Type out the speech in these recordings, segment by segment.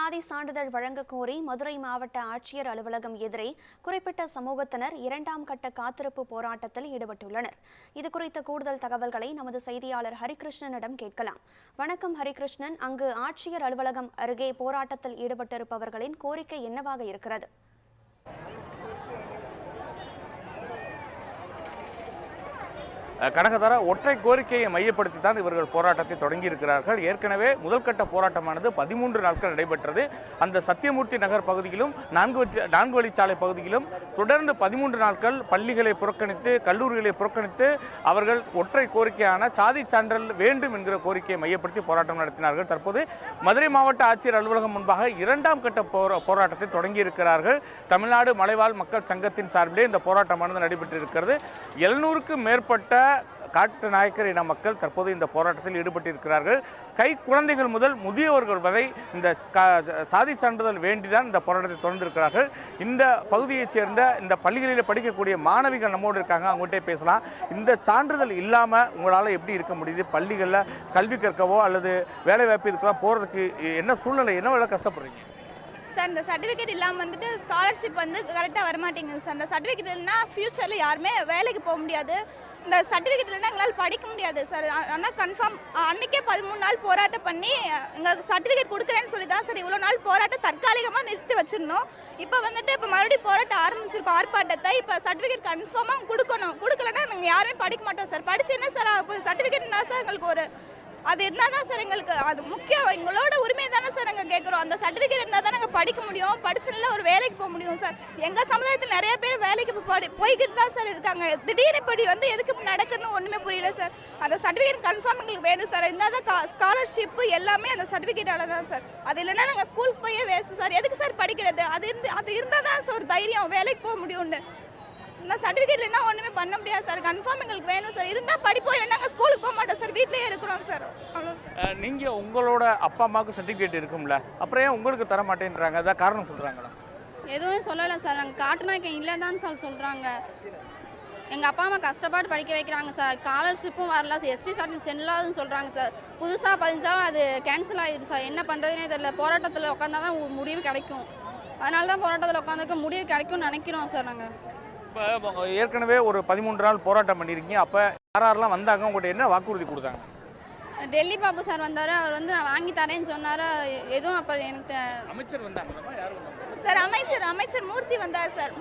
சாதி சான்றிதழ் வழங்க கோரி மதுரை மாவட்ட ஆட்சியர் அலுவலகம் எதிரே குறிப்பிட்ட சமூகத்தினர் 2ஆம் கட்ட காத்திருப்பு போராட்டத்தில் ஈடுபட்டுள்ளனர். இதுகுறித்த கூடுதல் தகவல்களை நமது செய்தியாளர் ஹரிகிருஷ்ணனிடம் கேட்கலாம். வணக்கம் ஹரிகிருஷ்ணன், அங்கு ஆட்சியர் அலுவலகம் அருகே போராட்டத்தில் ஈடுபட்டிருப்பவர்களின் கோரிக்கை என்னவாக இருக்கிறது? கனகதாரா, ஒற்றை கோரிக்கையை மையப்படுத்தி தான் இவர்கள் போராட்டத்தை தொடங்கியிருக்கிறார்கள். ஏற்கனவே முதல்கட்ட போராட்டமானது 13 நாட்கள் நடைபெற்றது. அந்த சத்தியமூர்த்தி நகர் பகுதியிலும் 4 வழிச்சாலை பகுதியிலும் தொடர்ந்து 13 நாட்கள் பள்ளிகளை புறக்கணித்து கல்லூரிகளை புறக்கணித்து அவர்கள் ஒற்றை கோரிக்கையான சாதி சான்றல் வேண்டும் என்கிற கோரிக்கையை மையப்படுத்தி போராட்டம் நடத்தினார்கள். தற்போது மதுரை மாவட்ட ஆட்சியர் அலுவலகம் முன்பாக 2ஆம் கட்ட போராட்டத்தை தொடங்கியிருக்கிறார்கள். தமிழ்நாடு மலைவாழ் மக்கள் சங்கத்தின் சார்பிலே இந்த போராட்டமானது நடைபெற்றிருக்கிறது. 700க்கும் மேற்பட்ட காட்டு நாயக்கர் இன மக்கள் தற்போது இந்த போராட்டத்தில் ஈடுபட்டிருக்கிறார்கள். கை குழந்தைகள் முதல் முதியவர்கள் வரை இந்த சாதி சான்றிதழ் வேண்டிதான் இந்த போராட்டத்தை தொடர்ந்திருக்கிறார்கள். இந்த பகுதியைச் சேர்ந்த இந்த பள்ளிகளில் படிக்கக்கூடிய மாணவிகள் நம்மோடு இருக்காங்க, அவங்கள்ட்டே பேசலாம். இந்த சான்றிதழ் இல்லாமல் உங்களால் எப்படி இருக்க முடியுது? பள்ளிகளில் கல்வி கற்கவோ அல்லது வேலை வாய்ப்பு இதுக்கெல்லாம் போகிறதுக்கு என்ன சூழ்நிலை, என்ன கஷ்டப்படுறீங்க? சார், இந்த சர்டிஃபிகேட் இல்லாமல் வந்துட்டு ஸ்காலர்ஷிப் கரெக்டாக வரமாட்டேங்குது சார். இந்த சர்டிஃபிகேட் இல்லைன்னா ஃப்யூச்சரில் யாருமே வேலைக்கு போக முடியாது. இந்த சர்டிஃபிகேட் இல்லைன்னா எங்களால் படிக்க முடியாது சார். ஆனால் கன்ஃபார்ம் அன்றைக்கே 13 நாள் போராட்டம் பண்ணி எங்கள் சர்டிஃபிகேட் கொடுக்குறேன்னு சொல்லி தான் சார் இவ்வளோ நாள் போராட்டம் தற்காலிகமாக நிறுத்தி வச்சிருந்தோம். இப்போ மறுபடியும் போராட்டம் ஆரம்பிச்சிருக்கோம் ஆர்ப்பாட்டத்தை. இப்போ சர்டிஃபிகேட் கன்ஃபார்மாக கொடுக்கலன்னா நாங்கள் யாருமே படிக்க மாட்டோம் சார். படிச்சு என்ன சார் ஆகும்? சர்டிஃபிகேட் தான் சார் எங்களுக்கு அது இருந்தால் தான் சார் எங்களுக்கு அது முக்கியம். எங்களோட உரிமை தானே சார் நாங்கள் கேட்குறோம். அந்த சர்டிஃபிகேட் இருந்தால் தான் நாங்கள் படிக்க முடியும், படிச்சுல ஒரு வேலைக்கு போக முடியும் சார். எங்கள் சமுதாயத்தில் நிறைய பேர் வேலைக்கு போய்கிட்டு தான் சார் இருக்காங்க. திடீர்னு இப்படி எதுக்கு நடக்குதுன்னு ஒன்றுமே புரியல சார். அந்த சர்டிஃபிகேட் கன்ஃபார்ம் எங்களுக்கு வேணும் சார். இருந்தால் தான் ஸ்காலர்ஷிப்பு எல்லாமே அந்த சர்டிஃபிகேட்டால தான் சார். அது இல்லைன்னா நாங்கள் ஸ்கூலுக்கு போயே வேஸ்ட்டு சார். எதுக்கு சார் படிக்கிறது? அது இருந்தால் தான் சார் ஒரு தைரியம் வேலைக்கு போக முடியும்னு. இந்த சர்டிஃபிகேட் இல்லைன்னா ஒன்றுமே பண்ண முடியாது சார். கன்ஃபார்ம் எங்களுக்கு வேணும் சார். இருந்தால் படிப்போம், இல்லைன்னா நாங்கள் ஸ்கூலுக்கு போக மாட்டோம் சார், வீட்டிலேயே இருக்கிறோம் சார். நீங்கள் உங்களோட அப்பா அம்மாவுக்கு சர்டிஃபிகேட் இருக்கும்ல, அப்புறம் ஏன் உங்களுக்கு தர மாட்டேன்றாங்க? அதான் காரணம் சொல்கிறாங்களா? எதுவும் சொல்லலை சார். நாங்கள் காட்டுனாக்க இல்லை தான் சார் சொல்கிறாங்க. எங்கள் அப்பா அம்மா கஷ்டப்பட்டு படிக்க வைக்கிறாங்க சார். ஸ்காலர்ஷிப்பும் வரல, எஸ்டி சர்டிஃபிகேட் செல்லாதுன்னு சொல்கிறாங்க சார். புதுசாக பதிஞ்சாலும் அது கேன்சல் ஆகிடுது சார். என்ன பண்ணுறதுனே தெரியல. போராட்டத்தில் உட்காந்தா தான் முடிவு கிடைக்கும். அதனால தான் போராட்டத்தில் உட்காந்துக்க முடிவு கிடைக்கும்னு நினைக்கிறோம் சார். நாங்கள் இப்போ ஏற்கனவே ஒரு 13 நாள் போராட்டம் பண்ணியிருக்கீங்க. அப்போ யாரெல்லாம் வந்தாங்க? உங்கள்கிட்ட என்ன வாக்குறுதி கொடுத்தாங்க? டெல்லி பாபு சார் வந்தார். அவர் நான் வாங்கி தரேன்னு சொன்னார். எதுவும் அப்போ எனக்கு அமைச்சர் வந்தாங்க. யார் வந்தாங்க சார்? அமைச்சர் மூர்த்தி வந்தார் சார்.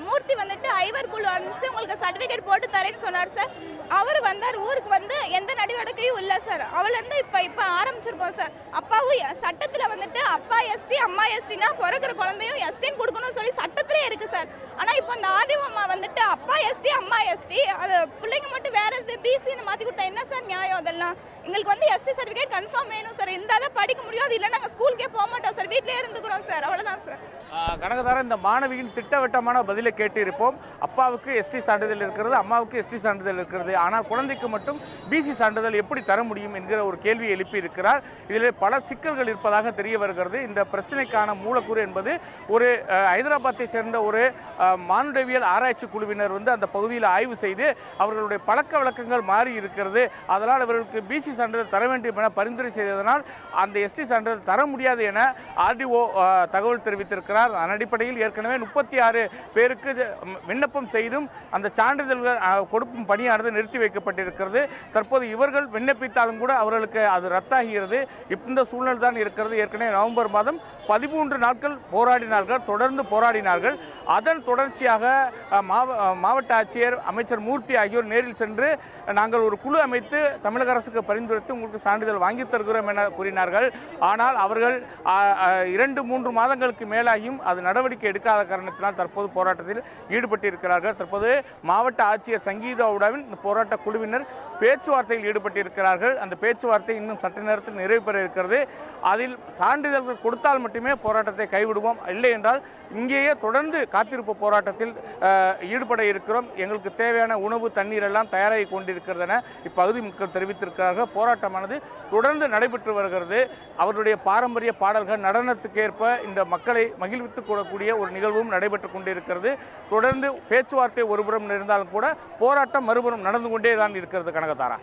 மூர்த்தி வந்துட்டு ஐவர் குழு அனுப்பிச்சு உங்களுக்கு சர்டிஃபிகேட் போட்டு தரேன்னு சொன்னார் சார். அவர் வந்தார். ஊருக்கு எந்த நடவடிக்கையும் இல்லை சார். அவர்லேருந்து இப்போ ஆரம்பிச்சிருக்கோம் சார். அப்பாவும் சட்டத்தில் வந்துட்டு அப்பா எஸ்டி அம்மா எஸ்டினா பிறக்கிற குழந்தையும் எஸ்டின்னு கொடுக்கணும்னு சொல்லி சட்டத்திலே இருக்குது சார். ஆனால் இப்போ இந்த ஆர்டிஓ அம்மா வந்துட்டு அப்பா எஸ்டி அம்மா எஸ்டி அது பிள்ளைங்க மட்டும் வேற பிசின்னு மாற்றி கொடுத்தா என்ன சார் நியாயம்? அதெல்லாம் எங்களுக்கு எஸ்டி சர்டிஃபிகேட் கன்ஃபார்ம் வேணும் சார். இருந்தால் தான் படிக்க முடியும். அது இல்லை நாங்கள் ஸ்கூலுக்கே போக மாட்டோம் சார், வீட்டிலே இருந்துக்கிறோம் சார். அவ்வளோதான் சார். கனகதாரா, இந்த மாணவியின் திட்டவட்டமான பதிலை கேட்டு இருப்போம். அப்பாவுக்கு எஸ்டி சான்றிதழ் இருக்கிறது, அம்மாவுக்கு எஸ்டி சான்றிதழ் இருக்கிறது, ஆனால் குழந்தைக்கு மட்டும் பிசி சான்றிதழ் எப்படி தர முடியும் என்கிற ஒரு கேள்வியை எழுப்பி இருக்கிறார். இதில் பல சிக்கல்கள் இருப்பதாக தெரிய வருகிறது. இந்த பிரச்சனைக்கான மூலக்கூறு என்பது ஒரு ஹைதராபாத்தை சேர்ந்த ஒரு மானுடவியல் ஆராய்ச்சி குழுவினர் அந்த பகுதியில் ஆய்வு செய்து அவர்களுடைய பழக்க வழக்கங்கள் மாறி இருக்கிறது. அதனால் அவர்களுக்கு பிசி சான்றிதழ் தர வேண்டும் என பரிந்துரை செய்ததனால் அந்த எஸ்டி சான்றிதழ் தர முடியாது என ஆர்டிஓ தகவல் தெரிவித்திருக்கிறார். அதன் அடிப்படையில் ஏற்கனவே 36 பேருக்கு விண்ணப்பம் செய்தும் அந்த சான்றிதழ்கள் கொடுக்கும் பணியானது நிறுத்தி வைக்கப்பட்டிருக்கிறது. தற்போது இவர்கள் விண்ணப்பித்தாலும் கூட அவர்களுக்கு அது ரத்தாகிறது. இந்த சூழ்நிலை தான் இருக்கிறது. ஏற்கனவே நவம்பர் மாதம் 13 நாட்கள் போராடினார்கள், தொடர்ந்து போராடினார்கள். அதன் தொடர்ச்சியாக மாவட்ட ஆட்சியர் அமைச்சர் மூர்த்தி ஆகியோர் நேரில் சென்று நாங்கள் ஒரு குழு அமைத்து தமிழக அரசுக்கு பரிந்துரைத்து உங்களுக்கு சான்றிதழ் வாங்கி தருகிறோம் என கூறினார்கள். ஆனால் அவர்கள் 2-3 மாதங்களுக்கு மேலாகியும் அது நடவடிக்கை எடுக்காத காரணத்தினால் தற்போது போராட்டத்தில் ஈடுபட்டிருக்கிறார்கள். தற்போது மாவட்ட ஆட்சியர் சங்கீதாவுடன் இந்த போராட்ட குழுவினர் பேச்சுவார்த்தையில் ஈடுபட்டிருக்கிறார்கள். அந்த பேச்சுவார்த்தை இன்னும் சற்று நேரத்தில் நிறைவு பெற இருக்கிறது. அதில் சான்றிதழ்கள் கொடுத்தால் மட்டுமே போராட்டத்தை கைவிடுவோம், இல்லை என்றால் இங்கேயே தொடர்ந்து காத்திருப்பு போராட்டத்தில் ஈடுபட இருக்கிறோம். எங்களுக்கு தேவையான உணவு தண்ணீர் எல்லாம் தயாராகி கொண்டிருக்கிறது என இப்பகுதி மக்கள் தெரிவித்திருக்கிறார்கள். போராட்டமானது தொடர்ந்து நடைபெற்று வருகிறது. அவருடைய பாரம்பரிய பாடல்கள் நடனத்துக்கேற்ப இந்த மக்களை மகிழ்வித்துக் கொள்ளக்கூடிய ஒரு நிகழ்வும் நடைபெற்று கொண்டிருக்கிறது. தொடர்ந்து பேச்சுவார்த்தை ஒருபுறம் இருந்தாலும் கூட போராட்டம் மறுபுறம் நடந்து கொண்டே தான் இருக்கிறது. கனகதாரா,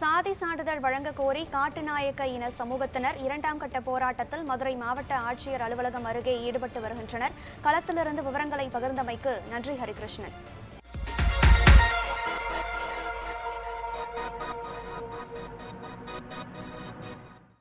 சாதி சான்றிதழ் வழங்க கோரி காட்டுநாயக்க இன சமூகத்தினர் 2ஆம் கட்ட போராட்டத்தில் மதுரை மாவட்ட ஆட்சியர் அலுவலகம் அருகே ஈடுபட்டு வருகின்றனர். களத்திலிருந்து விவரங்களை பகிர்ந்தமைக்கு நன்றி ஹரிகிருஷ்ணன்.